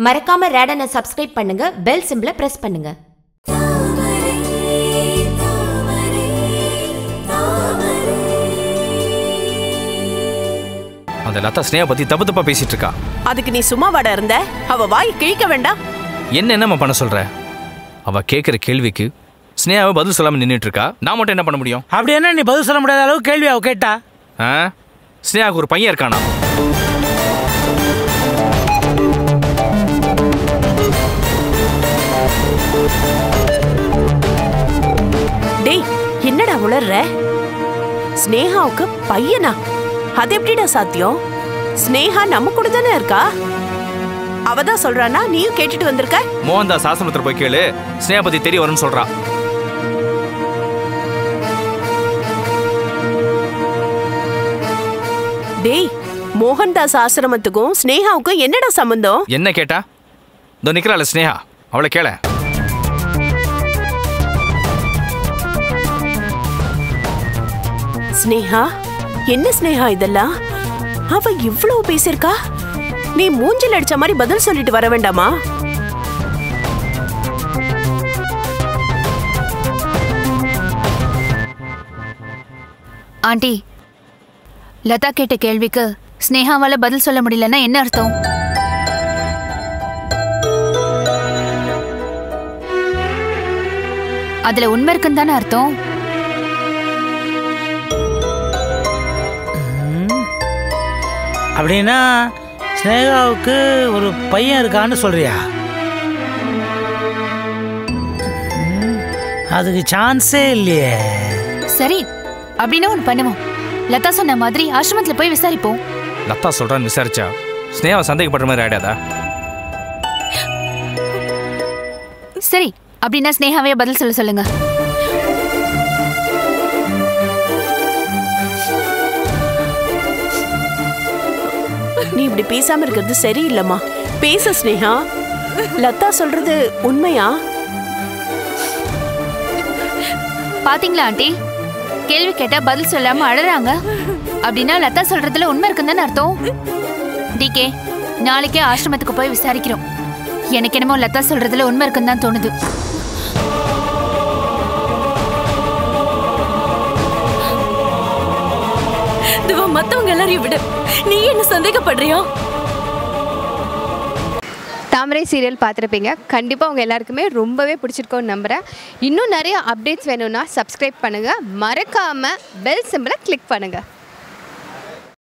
மறக்காம ரேடனை சப்ஸ்கிரைப் பண்ணுங்க, பெல் சிம்பிளை பிரஸ் பண்ணுங்க. அந்த லதா ஸ்னேகா பத்தி தப்பு தப்பா பேசிட்டு இருக்கா. அதுக்கு நீ சும்மா வாட இருந்த? அவ வாய் கிழிக்க வேண்டாம். என்னம்மா பண்ண சொல்ற? அவ கேட்குற கேள்விக்கு ஸ்னேகாவை பதில் சொல்லாம நின்றுட்டு இருக்கா. நான் மட்டும் என்ன பண்ண முடியும்? அப்படி என்ன நீ பதில் சொல்ல முடியாத அளவுக்கு கேள்வி அவ கேட்டா? ஸ்னேகாவுக்கு ஒரு பையன் இருக்கானா? டேய், என்னடா உளர்ற? ஸ்னேகாவுக்கு பையனா? அது எப்படிடா சாத்தியம்? ஸ்னேகா நம்ம கூட தானே இருக்கா. அவதான் சொல்றானா, நீயும் கேட்டுட்டு வந்திருக்க? மோகன்தாஸ் ஆசிரமத்துல போய் கேளு, ஸ்னேகா பத்தி தெரிய வரும்னு சொல்றா. டேய், மோகன்தாஸ் ஆசிரமத்துக்கும் ஸ்னேகாவுக்கும் என்னடா சம்பந்தம்? என்ன கேட்டா? இதோ நிக்கிறாள் ஸ்னேகா, அவளை கேள. ஸ்னேகா, என்ன ஸ்னேகா இதெல்லாம்? அவ இவ்வளவு பேசிருக்கா. நீ மூஞ்சில் அடிச்ச மாதிரி பதில் சொல்லிட்டு வர வேண்டாமா? ஆண்டி, லதா கேட்ட கேள்விக்கு ஸ்னேகாவால பதில் சொல்ல முடியலன்னா என்ன அர்த்தம்? அதுல உண்மை இருக்குன்னு தானே அர்த்தம். அப்படின்னா ஸ்னேகாவுக்கு ஒரு பையன் இருக்கான்னு சொல்றியா? அதுக்கு சான்ஸே இல்லையே. சரி, அப்படின்னா ஒன்று பண்ணுவோம். லதா சொன்ன மாதிரி ஆசிரமத்தில் போய் விசாரிப்போம். லதா சொல்றான்னு விசாரிச்சா ஸ்னேகாவை சந்தேகப்படுற மாதிரி ஆயிடாதா? சரி, அப்படின்னா ஸ்னேகாவே பதில் சொல்ல சொல்லுங்க. நீ இப்படி பேசாம இருக்கிறது சரியில்லைம்மா. பேச ஸ்னேகா. லதா சொல்றது உண்மையா? பாத்தீங்களா ஆண்டி, கேள்வி கேட்டா பதில் சொல்லாம அழறாங்க. அப்படின்னா லதா சொல்றதுல உண்மை இருக்குன்னு தானே அர்த்தம். டிகே, நாளைக்கே ஆசிரமத்துக்கு போய் விசாரிக்கிறோம். எனக்கு என்னமோ லதா சொல்றதுல உண்மை இருக்குன்னு தான் தோணுது. மத்தவங்க எல்லாரையும் விட நீ என்ன சந்தேகப்படுறியா? தாமரை சீரியல் பார்த்துருப்பீங்க. கண்டிப்பாக உங்கள் எல்லாருக்குமே ரொம்பவே பிடிச்சிருக்கோன்னு நம்புகிறேன். இன்னும் நிறைய அப்டேட்ஸ் வேணும்னா சப்ஸ்கிரைப் பண்ணுங்கள். மறக்காமல் பெல் சிம்பிளை கிளிக் பண்ணுங்கள்.